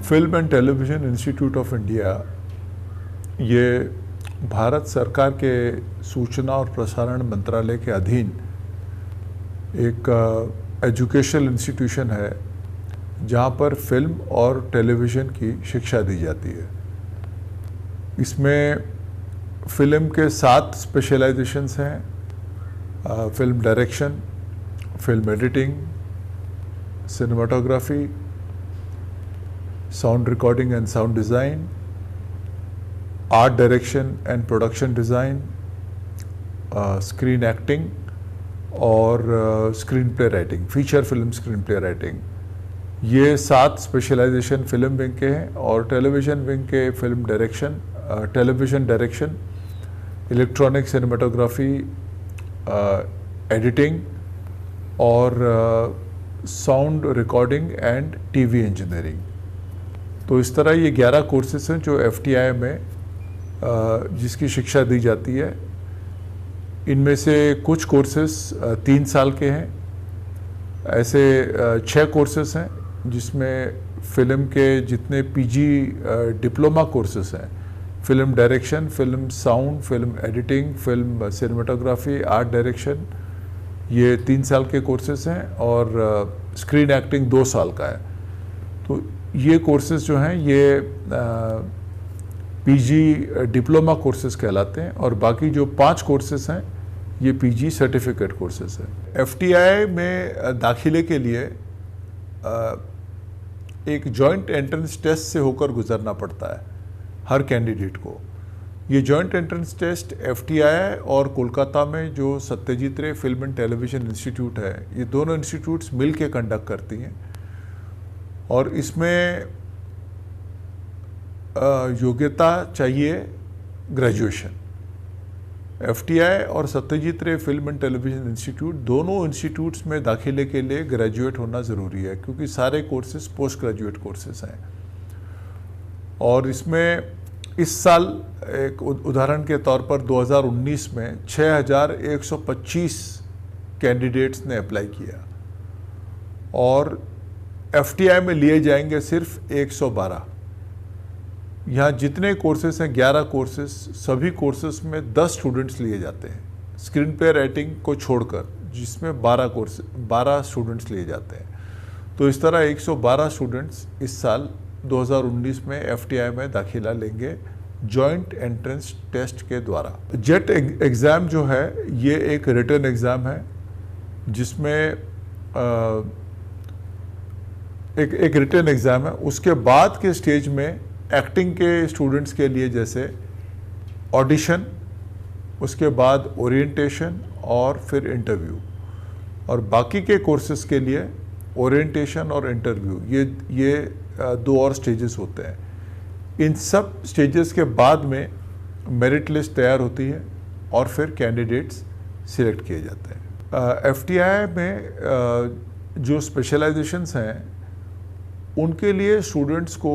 Film and television institute of India ये भारत सरकार के सूचना और प्रसारण मंत्रालय के अधीन एक एजुकेशनल इंस्टीट्यूशन है जहाँ पर फिल्म और टेलीविज़न की शिक्षा दी जाती है। इसमें फिल्म के 7 स्पेशलाइजेशंस हैं। Film direction, film editing, cinematography, sound recording and sound design, art direction and production design, screen acting और screenplay writing, feature film screenplay writing. ये 7 स्पेशलाइजेशन फिल्म विंग के हैं और टेलीविज़न विंग के film direction, television direction, electronic cinematography, editing और sound recording and TV engineering. तो इस तरह ये 11 कोर्सेस हैं जो FTI में जिसकी शिक्षा दी जाती है। इनमें से कुछ कोर्सेस 3 साल के हैं। ऐसे 6 कोर्सेस हैं जिसमें फिल्म के जितने PG डिप्लोमा कोर्सेस हैं, film direction, film sound, film editing, film cinematography, art direction, ये 3 साल के कोर्सेस हैं और स्क्रीन एक्टिंग 2 साल का है। तो ये कोर्सेज जो हैं ये PG डिप्लोमा कोर्सेज कहलाते हैं और बाकी जो 5 कोर्सेज हैं ये PG सर्टिफिकेट कोर्सेज हैं। FTI में दाखिले के लिए एक जॉइंट एंट्रेंस टेस्ट से होकर गुजरना पड़ता है हर कैंडिडेट को। ये जॉइंट एंट्रेंस टेस्ट FTI और कोलकाता में जो सत्यजीत रे फिल्म एंड टेलीविज़न इंस्टीट्यूट है, ये दोनों इंस्टीट्यूट्स मिल के कंडक्ट करती हैं और इसमें योग्यता चाहिए ग्रेजुएशन। FTI और सत्यजीत रे फिल्म एंड टेलीविज़न इंस्टीट्यूट दोनों इंस्टीट्यूट्स में दाखिले के लिए ग्रेजुएट होना ज़रूरी है क्योंकि सारे कोर्सेज पोस्ट ग्रेजुएट कोर्सेज हैं। और इसमें इस साल एक उदाहरण के तौर पर 2019 में 6125 कैंडिडेट्स ने अप्लाई किया और FTI में लिए जाएंगे सिर्फ 112। यहाँ जितने कोर्सेस हैं 11 कोर्सेस, सभी कोर्सेस में 10 स्टूडेंट्स लिए जाते हैं स्क्रीन प्ले राइटिंग को छोड़कर, जिसमें 12 स्टूडेंट्स लिए जाते हैं। तो इस तरह 112 स्टूडेंट्स इस साल 2019 में FTI में दाखिला लेंगे जॉइंट एंट्रेंस टेस्ट के द्वारा। जेट एग्ज़ाम जो है ये एक रिटन एग्ज़ाम है जिसमें एक रिटन एग्ज़ाम है। उसके बाद के स्टेज में एक्टिंग के स्टूडेंट्स के लिए जैसे ऑडिशन, उसके बाद ओरिएंटेशन और फिर इंटरव्यू, और बाकी के कोर्सेज के लिए ओरिएंटेशन और इंटरव्यू, ये 2 और स्टेजेस होते हैं। इन सब स्टेजेस के बाद में मेरिट लिस्ट तैयार होती है और फिर कैंडिडेट्स सिलेक्ट किए जाते हैं। FTI में जो स्पेशलाइजेशंस हैं उनके लिए स्टूडेंट्स को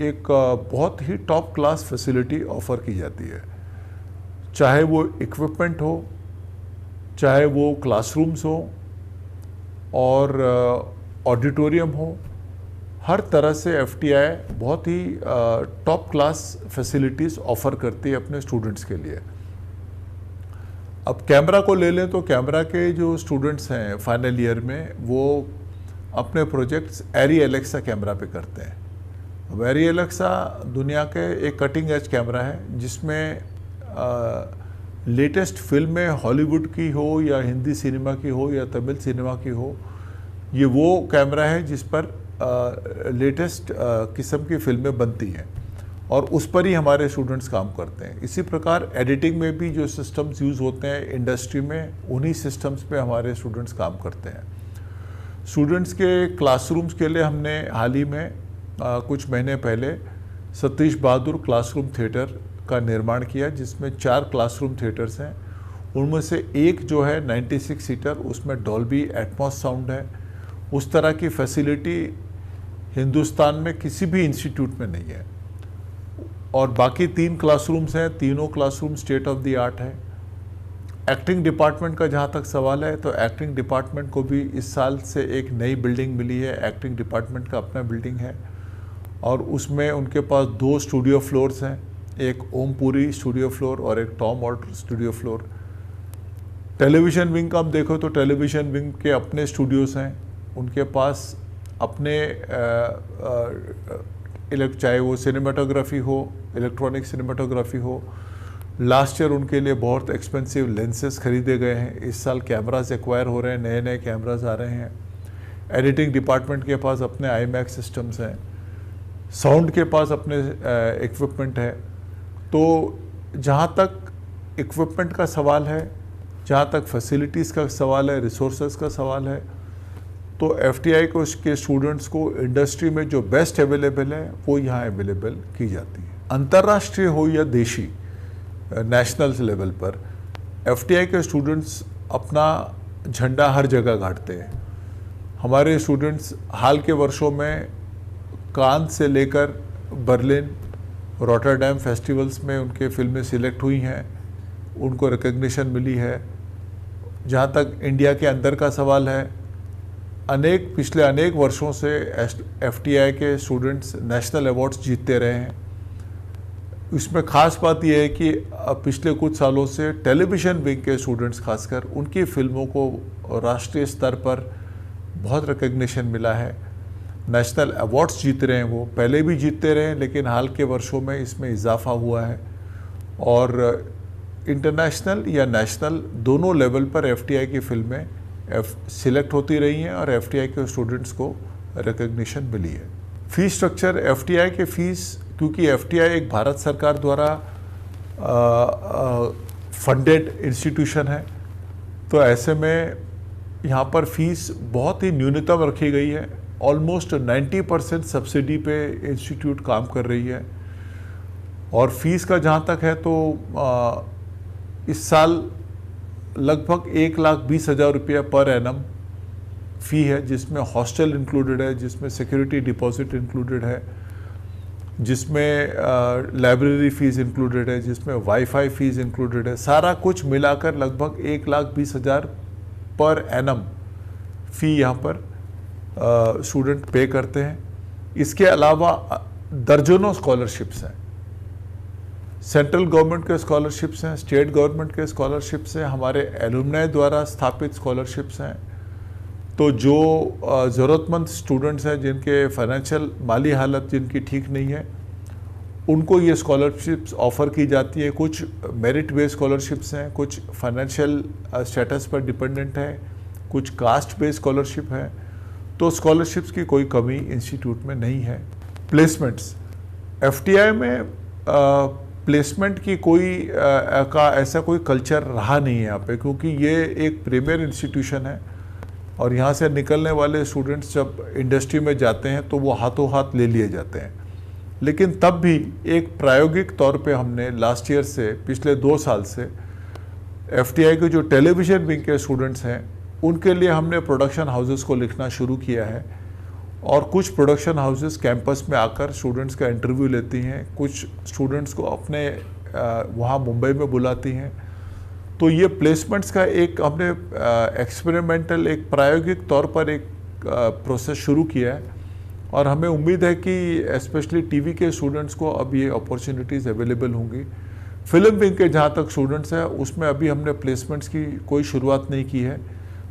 एक बहुत ही टॉप क्लास फैसिलिटी ऑफ़र की जाती है, चाहे वो इक्विपमेंट हो, चाहे वो क्लासरूम्स हो और ऑडिटोरियम हो। हर तरह से FTI बहुत ही टॉप क्लास फैसिलिटीज़ ऑफ़र करती है अपने स्टूडेंट्स के लिए। अब कैमरा को ले लें तो कैमरा के जो स्टूडेंट्स हैं फाइनल ईयर में वो अपने प्रोजेक्ट्स एरी एलेक्सा कैमरा पे करते हैं। अब एरी एलेक्सा दुनिया के एक कटिंग एज कैमरा है जिसमें लेटेस्ट फिल्में हॉलीवुड की हो या हिंदी सिनेमा की हो या तमिल सिनेमा की हो, ये वो कैमरा है जिस पर लेटेस्ट किस्म की फिल्में बनती हैं और उस पर ही हमारे स्टूडेंट्स काम करते हैं। इसी प्रकार एडिटिंग में भी जो सिस्टम्स यूज़ होते हैं इंडस्ट्री में, उन्हीं सिस्टम्स पे हमारे स्टूडेंट्स काम करते हैं। स्टूडेंट्स के क्लासरूम्स के लिए हमने हाल ही में कुछ महीने पहले सतीश बहादुर क्लासरूम थिएटर का निर्माण किया जिसमें 4 क्लासरूम थिएटर्स हैं। उनमें से एक जो है 96 सीटर, उसमें डॉल्बी एटमॉस साउंड है। उस तरह की फैसिलिटी हिंदुस्तान में किसी भी इंस्टीट्यूट में नहीं है। और बाकी 3 क्लासरूम्स हैं, तीनों classroom state of the art है। एक्टिंग डिपार्टमेंट का जहाँ तक सवाल है तो एक्टिंग डिपार्टमेंट को भी इस साल से एक नई बिल्डिंग मिली है। एक्टिंग डिपार्टमेंट का अपना बिल्डिंग है और उसमें उनके पास 2 स्टूडियो फ्लोर्स हैं, एक ओमपुरी स्टूडियो फ्लोर और एक Tom Alter studio floor. Television wing का आप देखो तो टेलीविज़न विंग के अपने स्टूडियोज़ हैं, उनके पास अपने चाहे वो सिनेमाटोग्राफी हो, इलेक्ट्रॉनिक सिनेमाटोग्राफी हो। लास्ट ईयर उनके लिए बहुत एक्सपेंसिव लेंसेज खरीदे गए हैं, इस साल कैमराज एक्वायर हो रहे हैं, नए नए कैमराज आ रहे हैं। एडिटिंग डिपार्टमेंट के पास अपने आईमैक्स सिस्टम्स हैं, साउंड के पास अपने इक्विपमेंट है। तो जहाँ तक इक्विपमेंट का सवाल है, जहाँ तक फैसिलिटीज़ का सवाल है, रिसोर्सेज का सवाल है, तो FTI को उसके स्टूडेंट्स को इंडस्ट्री में जो बेस्ट अवेलेबल है वो यहाँ अवेलेबल की जाती है। अंतर्राष्ट्रीय हो या देशी, नेशनल लेवल पर FTI के स्टूडेंट्स अपना झंडा हर जगह गाड़ते हैं। हमारे स्टूडेंट्स हाल के वर्षों में कान से लेकर बर्लिन, रॉटरडैम फेस्टिवल्स में उनके फिल्में सिलेक्ट हुई हैं, उनको रिकग्निशन मिली है। जहाँ तक इंडिया के अंदर का सवाल है, पिछले अनेक वर्षों से FTI के स्टूडेंट्स नेशनल अवार्ड्स जीतते रहे हैं। इसमें ख़ास बात यह है कि पिछले कुछ सालों से टेलीविज़न विंग के स्टूडेंट्स खासकर उनकी फिल्मों को राष्ट्रीय स्तर पर बहुत रिकग्निशन मिला है, नेशनल अवार्ड्स जीत रहे हैं। वो पहले भी जीतते रहे हैं, लेकिन हाल के वर्षों में इसमें इजाफा हुआ है और इंटरनेशनल या नेशनल दोनों लेवल पर FTI की फिल्में सिलेक्ट होती रही हैं और FTI के स्टूडेंट्स को रिकग्निशन मिली है। फीस स्ट्रक्चर FTI के फीस, क्योंकि FTI एक भारत सरकार द्वारा फंडेड इंस्टीट्यूशन है, तो ऐसे में यहाँ पर फीस बहुत ही न्यूनतम रखी गई है। ऑलमोस्ट 90% सब्सिडी पे इंस्टीट्यूट काम कर रही है। और फीस का जहाँ तक है तो इस साल लगभग 1,20,000 रुपया पर एनम फ़ी है, जिसमें हॉस्टल इंक्लूडेड है, जिसमें सिक्योरिटी डिपॉजिट इंक्लूडेड है, जिसमें लाइब्रेरी फ़ीस इंक्लूडेड है, जिसमें वाईफाई फ़ीस इंक्लूडेड है। सारा कुछ मिलाकर लगभग 1,20,000 पर एनम फ़ी यहाँ पर स्टूडेंट पे करते हैं। इसके अलावा दर्जनों स्कॉलरशिप्स हैं, सेंट्रल गवर्नमेंट के स्कॉलरशिप्स हैं, स्टेट गवर्नमेंट के स्कॉलरशिप्स हैं, हमारे एलुमनाई द्वारा स्थापित स्कॉलरशिप्स हैं। तो जो ज़रूरतमंद स्टूडेंट्स हैं, जिनके फाइनेंशियल माली हालत जिनकी ठीक नहीं है, उनको ये स्कॉलरशिप्स ऑफ़र की जाती है। कुछ मेरिट बेस्ड स्कॉलरशिप्स हैं, कुछ फाइनेंशियल स्टेटस पर डिपेंडेंट है, कुछ कास्ट बेस्ड स्कॉलरशिप है। तो स्कॉलरशिप्स की कोई कमी इंस्टीट्यूट में नहीं है। प्लेसमेंट्स, FTI में प्लेसमेंट की ऐसा कोई कल्चर रहा नहीं है यहाँ पे, क्योंकि ये एक प्रीमियर इंस्टीट्यूशन है और यहाँ से निकलने वाले स्टूडेंट्स जब इंडस्ट्री में जाते हैं तो वो हाथों हाथ ले लिए जाते हैं। लेकिन तब भी एक प्रायोगिक तौर पे हमने लास्ट ईयर से, पिछले 2 साल से FTI के जो टेलीविज़न विंग के स्टूडेंट्स हैं उनके लिए हमने प्रोडक्शन हाउसेस को लिखना शुरू किया है और कुछ प्रोडक्शन हाउसेस कैंपस में आकर स्टूडेंट्स का इंटरव्यू लेती हैं, कुछ स्टूडेंट्स को अपने वहाँ मुंबई में बुलाती हैं। तो ये प्लेसमेंट्स का एक हमने एक्सपेरिमेंटल, एक प्रायोगिक तौर पर एक प्रोसेस शुरू किया है और हमें उम्मीद है कि स्पेशली टीवी के स्टूडेंट्स को अब ये अपॉर्चुनिटीज़ अवेलेबल होंगी। फिल्म विंग के जहाँ तक स्टूडेंट्स हैं उसमें अभी हमने प्लेसमेंट्स की कोई शुरुआत नहीं की है,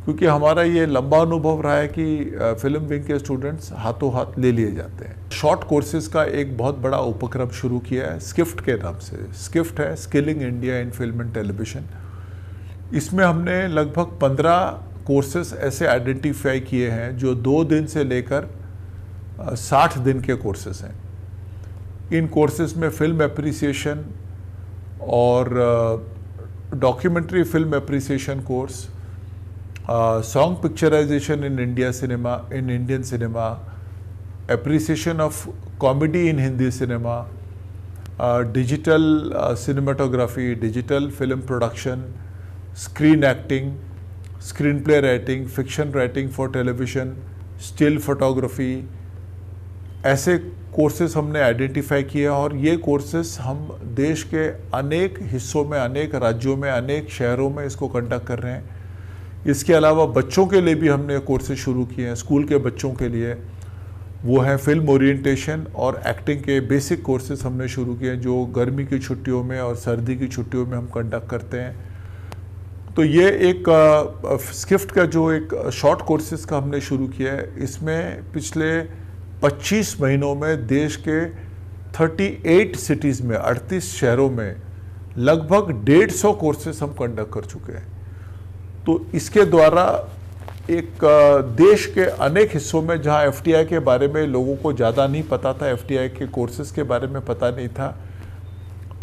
क्योंकि हमारा ये लंबा अनुभव रहा है कि फिल्म विंग के स्टूडेंट्स हाथों हाथ ले लिए जाते हैं। शॉर्ट कोर्सेज का एक बहुत बड़ा उपक्रम शुरू किया है स्किफ्ट के नाम से। स्किफ्ट है skilling India in film and television. इसमें हमने लगभग 15 कोर्सेज ऐसे आइडेंटिफाई किए हैं जो 2 दिन से लेकर 60 दिन के कोर्सेज हैं। इन कोर्सेज में फिल्म एप्रिसिएशन और documentary film appreciation course, song picturisation in Indian cinema, appreciation of comedy in Hindi cinema, digital cinematography, digital film production, screen acting, screenplay writing, fiction writing for television, still photography, ऐसे courses हमने identify किए और ये courses हम देश के अनेक हिस्सों में, अनेक राज्यों में, अनेक शहरों में इसको कंडक्ट कर रहे हैं। इसके अलावा बच्चों के लिए भी हमने कोर्सेज शुरू किए हैं, स्कूल के बच्चों के लिए, वो है फिल्म ओरिएंटेशन और एक्टिंग के बेसिक कोर्सेज हमने शुरू किए जो गर्मी की छुट्टियों में और सर्दी की छुट्टियों में हम कंडक्ट करते हैं। तो ये एक स्किफ्ट का जो एक शॉर्ट कोर्सेज का हमने शुरू किया है, इसमें पिछले 25 महीनों में देश के 38 सिटीज़ में 38 शहरों में लगभग 150 कोर्सेज हम कंडक्ट कर चुके हैं। तो इसके द्वारा एक देश के अनेक हिस्सों में जहां एफटीआई के बारे में लोगों को ज़्यादा नहीं पता था, एफटीआई के कोर्सेज के बारे में पता नहीं था,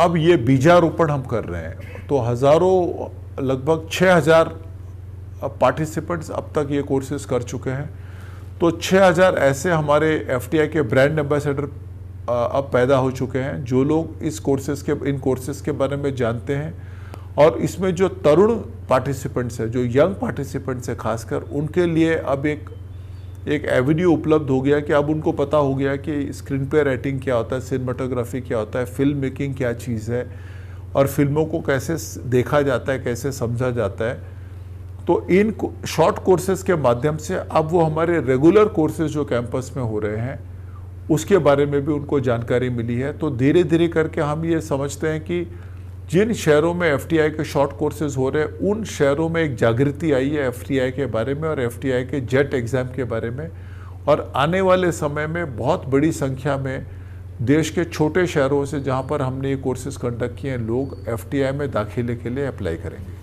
अब ये बीजारोपण हम कर रहे हैं। तो हज़ारों, लगभग 6000 पार्टिसिपेंट्स अब तक ये कोर्सेज कर चुके हैं। तो 6000 ऐसे हमारे एफटीआई के ब्रांड एम्बेसडर अब पैदा हो चुके हैं जो लोग इन कोर्सेज के बारे में जानते हैं। और इसमें जो तरुण पार्टिसिपेंट्स है, जो यंग पार्टिसिपेंट्स है खासकर, उनके लिए अब एक एवेन्यू उपलब्ध हो गया कि अब उनको पता हो गया कि स्क्रीन प्ले राइटिंग क्या होता है, सिनेमाटोग्राफी क्या होता है, फिल्म मेकिंग क्या चीज़ है और फिल्मों को कैसे देखा जाता है, कैसे समझा जाता है। तो इन शॉर्ट कोर्सेज के माध्यम से अब वो हमारे रेगुलर कोर्सेज जो कैंपस में हो रहे हैं उसके बारे में भी उनको जानकारी मिली है। तो धीरे धीरे करके हम ये समझते हैं कि जिन शहरों में एफटीआई के शॉर्ट कोर्सेज हो रहे हैं उन शहरों में एक जागृति आई है एफटीआई के बारे में और एफटीआई के जेट एग्ज़ाम के बारे में। और आने वाले समय में बहुत बड़ी संख्या में देश के छोटे शहरों से जहां पर हमने ये कोर्सेज कंडक्ट किए हैं, लोग एफटीआई में दाखिले के लिए अप्लाई करेंगे।